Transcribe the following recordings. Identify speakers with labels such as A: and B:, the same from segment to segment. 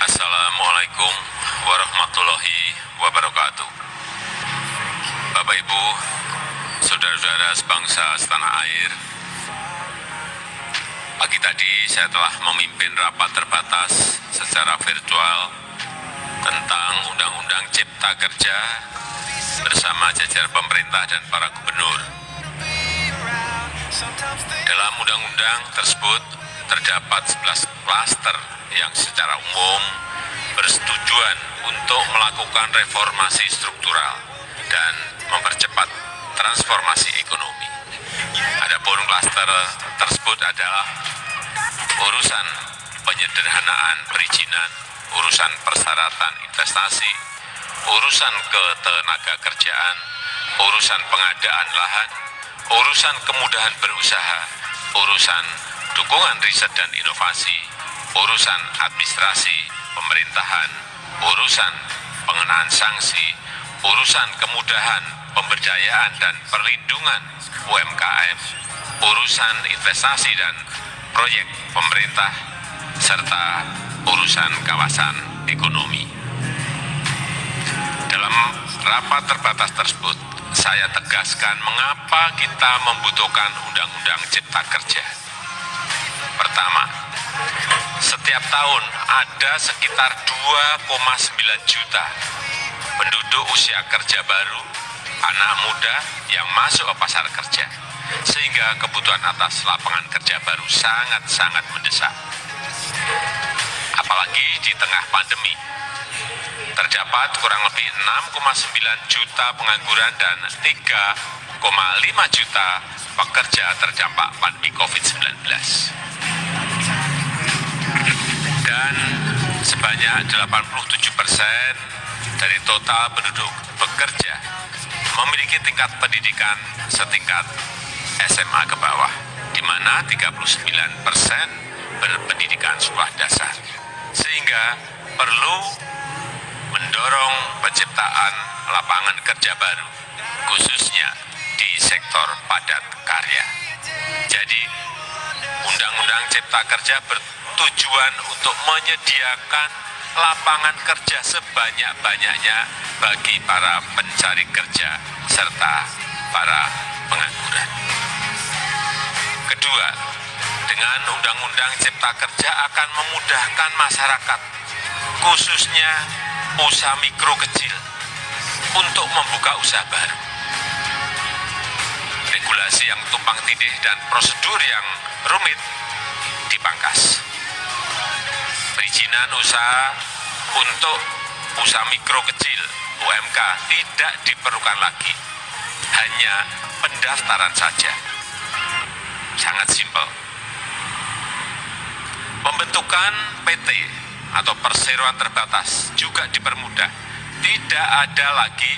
A: Assalamualaikum warahmatullahi wabarakatuh. Bapak Ibu, saudara-saudara sebangsa setanah air, pagi tadi saya telah memimpin rapat terbatas secara virtual tentang Undang-Undang Cipta Kerja bersama jajaran pemerintah dan para gubernur. Dalam undang-undang tersebut terdapat 11 klaster yang secara umum bersetujuan untuk melakukan reformasi struktural dan mempercepat transformasi ekonomi. Adapun klaster tersebut adalah urusan penyederhanaan perizinan, urusan persyaratan investasi, urusan ketenagakerjaan, urusan pengadaan lahan, urusan kemudahan berusaha, urusan dukungan riset dan inovasi, urusan administrasi pemerintahan, urusan pengenaan sanksi, urusan kemudahan pemberdayaan dan perlindungan UMKM, urusan investasi dan proyek pemerintah, serta urusan kawasan ekonomi. Dalam rapat terbatas tersebut, saya tegaskan mengapa kita membutuhkan Undang-Undang Cipta Kerja. Pertama, setiap tahun ada sekitar 2,9 juta penduduk usia kerja baru, anak muda yang masuk ke pasar kerja, sehingga kebutuhan atas lapangan kerja baru sangat-sangat mendesak. Apalagi di tengah pandemi, terdapat kurang lebih 6,9 juta pengangguran dan 3,5 juta pekerja terdampak pandemi COVID-19. Dan sebanyak 87% dari total penduduk bekerja memiliki tingkat pendidikan setingkat SMA ke bawah, di mana 39% berpendidikan sekolah dasar, sehingga perlu mendorong penciptaan lapangan kerja baru, khususnya di sektor padat karya. Jadi, Undang-Undang Cipta Kerja bertujuan untuk menyediakan lapangan kerja sebanyak-banyaknya bagi para pencari kerja serta para pengangguran. Kedua, dengan Undang-Undang Cipta Kerja akan memudahkan masyarakat, khususnya usaha mikro kecil, untuk membuka usaha baru. Regulasi yang tumpang tindih dan prosedur yang rumit dipangkas. Perizinan usaha untuk usaha mikro kecil (UMK) tidak diperlukan lagi, hanya pendaftaran saja. Sangat simpel. Pembentukan PT atau perseroan terbatas juga dipermudah. Tidak ada lagi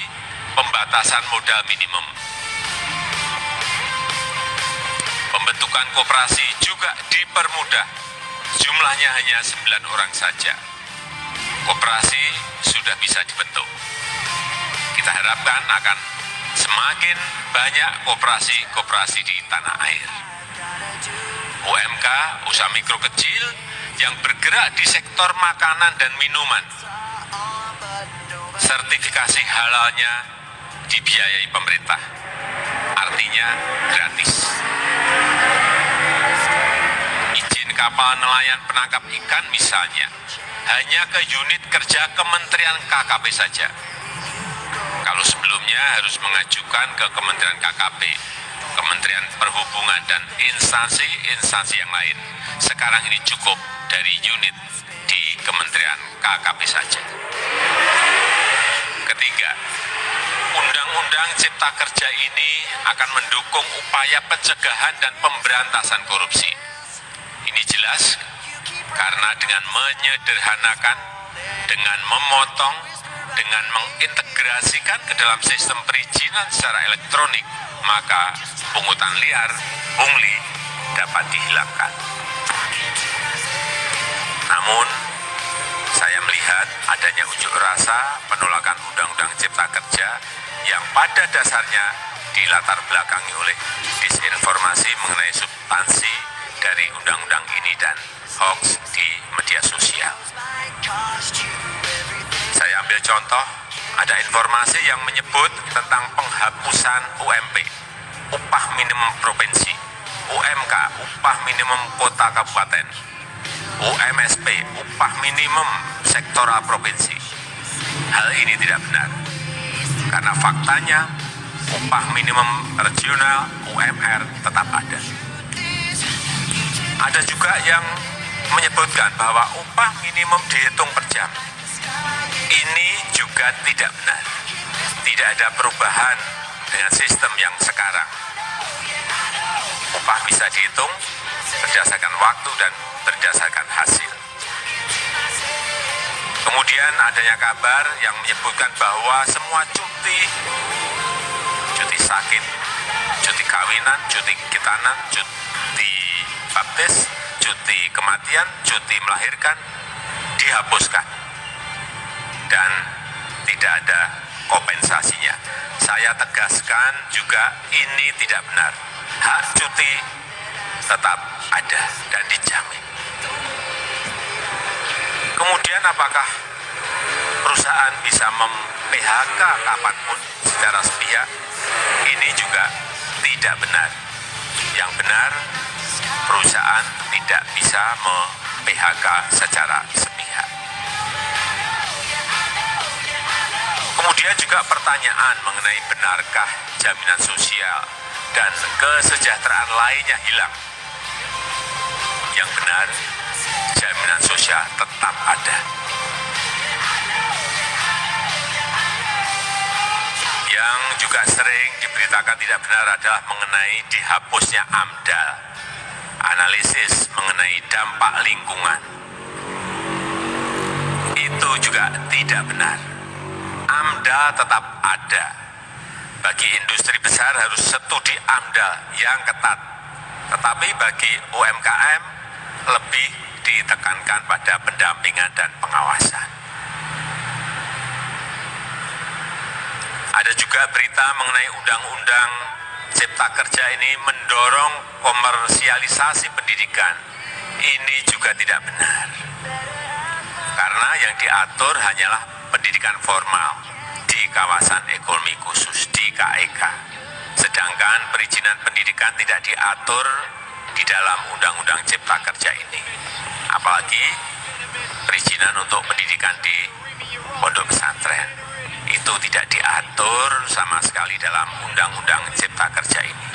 A: pembatasan modal minimum. Pembentukan koperasi juga dipermudah. Jumlahnya hanya 9 orang saja. Koperasi sudah bisa dibentuk. Kita harapkan akan semakin banyak koperasi-koperasi di tanah air. UMK, usaha mikro kecil yang bergerak di sektor makanan dan minuman, sertifikasi halalnya dibiayai pemerintah, artinya gratis. Izin kapal nelayan penangkap ikan misalnya, hanya ke unit kerja Kementerian KKP saja. Kalau sebelumnya harus mengajukan ke Kementerian KKP, Kementerian Perhubungan, dan instansi-instansi yang lain, sekarang ini cukup dari unit di Kementerian KKP saja. Ketiga, Undang-Undang Cipta Kerja ini akan mendukung upaya pencegahan dan pemberantasan korupsi. Ini jelas karena dengan menyederhanakan, dengan memotong, dengan mengintegrasikan ke dalam sistem perizinan secara elektronik, maka pungutan liar, pungli dapat dihilangkan. Namun, saya melihat adanya unjuk rasa penolakan Undang-Undang Cipta Kerja yang pada dasarnya dilatar belakangi oleh disinformasi mengenai substansi dari undang-undang ini dan hoax di media sosial. Saya ambil contoh, ada informasi yang menyebut tentang penghapusan UMP, upah minimum provinsi, UMK, upah minimum kota kabupaten, UMSP, upah minimum sektoral provinsi. Hal ini tidak benar, karena faktanya upah minimum regional UMR tetap ada. Ada juga yang menyebutkan bahwa upah minimum dihitung per jam. Ini juga tidak benar. Tidak ada perubahan dengan sistem yang sekarang. Upah bisa dihitung berdasarkan waktu dan berdasarkan hasil. Kemudian adanya kabar yang menyebutkan bahwa semua cuti sakit, cuti kawinan, cuti khitanan, cuti baptis, cuti kematian, cuti melahirkan dihapuskan dan tidak ada kompensasinya. Saya tegaskan juga ini tidak benar. Hak cuti tetap ada dan dijamin. Kemudian apakah perusahaan bisa mem-PHK kapanpun secara sepihak? Ini juga tidak benar. Yang benar, perusahaan tidak bisa mem-PHK secara sepihak. Kemudian juga pertanyaan mengenai benarkah jaminan sosial dan kesejahteraan lainnya hilang. Yang benar, jaminan sosial tetap ada. Yang juga sering diberitakan tidak benar adalah mengenai dihapusnya AMDAL, analisis mengenai dampak lingkungan. Itu juga tidak benar. AMDAL tetap ada. Bagi industri besar harus studi AMDAL yang ketat. Tetapi bagi UMKM lebih ditekankan pada pendampingan dan pengawasan. Ada juga berita mengenai Undang-Undang Cipta Kerja ini mendorong komersialisasi pendidikan. Ini juga tidak benar. Karena yang diatur hanyalah pendidikan formal di kawasan ekonomi khusus, di KEK. Sedangkan perizinan pendidikan tidak diatur di dalam Undang-Undang Cipta Kerja ini. Apalagi perizinan untuk pendidikan di pondok pesantren. Itu tidak diatur sama sekali dalam Undang-Undang Cipta Kerja ini.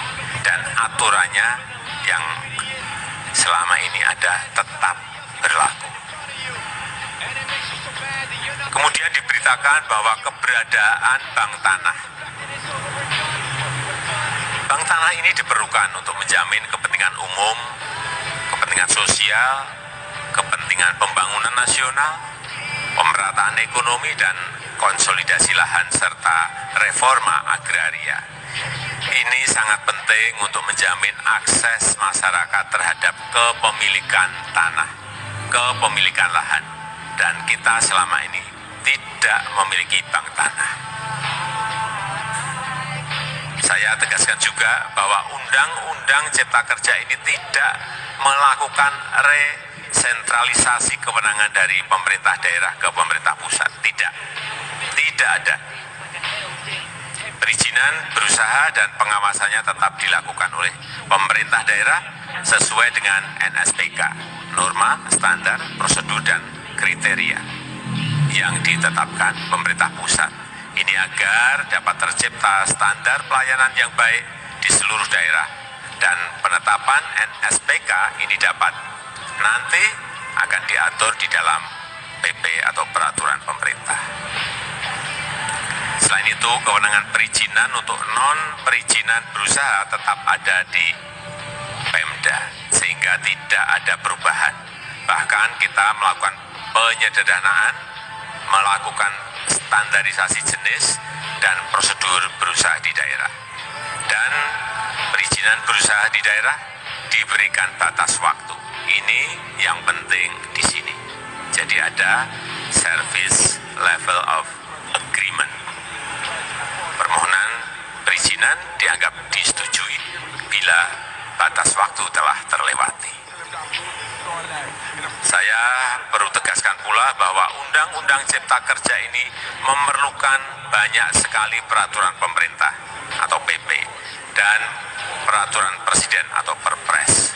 A: Dan aturannya yang selama ini ada tetap berlaku. Kemudian diberitakan bahwa keberadaan bank tanah. Bank tanah ini diperlukan untuk menjamin kepentingan umum, kepentingan sosial, kepentingan pembangunan nasional, pemerataan ekonomi dan konsolidasi lahan serta reforma agraria. Ini sangat penting untuk menjamin akses masyarakat terhadap kepemilikan tanah, kepemilikan lahan, dan kita selama ini tidak memiliki bank tanah. Saya tegaskan juga bahwa Undang-Undang Cipta Kerja ini tidak melakukan resentralisasi kewenangan dari pemerintah daerah ke pemerintah pusat. Tidak ada. Perizinan berusaha dan pengawasannya tetap dilakukan oleh pemerintah daerah sesuai dengan NSPK, norma, standar, prosedur, dan kriteria yang ditetapkan pemerintah pusat. Ini agar dapat tercipta standar pelayanan yang baik di seluruh daerah dan penetapan NSPK ini dapat nanti akan diatur di dalam PP atau peraturan pemerintah. Selain itu, kewenangan perizinan untuk non-perizinan berusaha tetap ada di Pemda, sehingga tidak ada perubahan. Bahkan kita melakukan penyederhanaan, melakukan standarisasi jenis dan prosedur berusaha di daerah. Dan perizinan berusaha di daerah diberikan batas waktu. Ini yang penting di sini. Jadi ada service level of agreement. Permohonan perizinan dianggap disetujui bila batas waktu telah terlewati. Saya perlu tegaskan pula bahwa Undang-Undang Cipta Kerja ini memerlukan banyak sekali peraturan pemerintah atau PP dan peraturan presiden atau Perpres.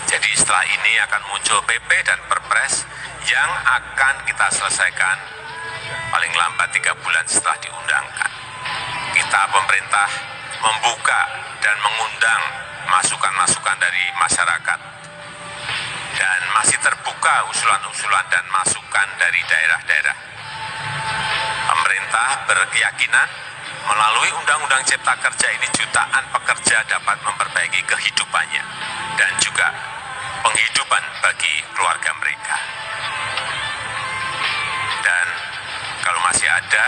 A: Jadi setelah ini akan muncul PP dan Perpres yang akan kita selesaikan paling lambat 3 bulan setelah diundangkan. Kita pemerintah membuka dan mengundang masukan-masukan dari masyarakat dan masih terbuka usulan-usulan dan masukan dari daerah-daerah. Pemerintah berkeyakinan melalui Undang-Undang Cipta Kerja ini jutaan pekerja dapat memperbaiki kehidupannya dan juga penghidupan bagi keluarga mereka. Dan kalau masih ada,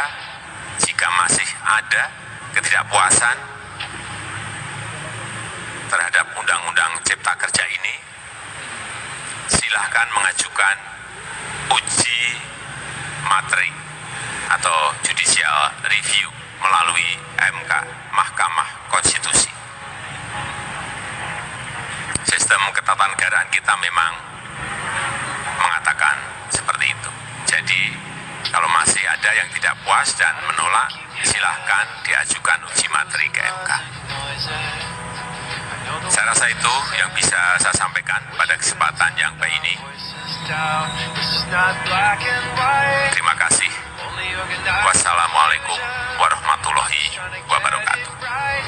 A: jika masih ada ketidakpuasan terhadap Undang-Undang Cipta Kerja ini, silahkan mengajukan uji materi atau judicial review melalui MK, Mahkamah Konstitusi. Sistem ketatanegaraan kita memang mengatakan seperti itu. Jadi kalau masih ada yang tidak puas dan menolak, silahkan diajukan uji materi ke MK. Saya rasa itu yang bisa saya sampaikan pada kesempatan yang baik ini. Terima kasih. Wassalamualaikum warahmatullahi wabarakatuh.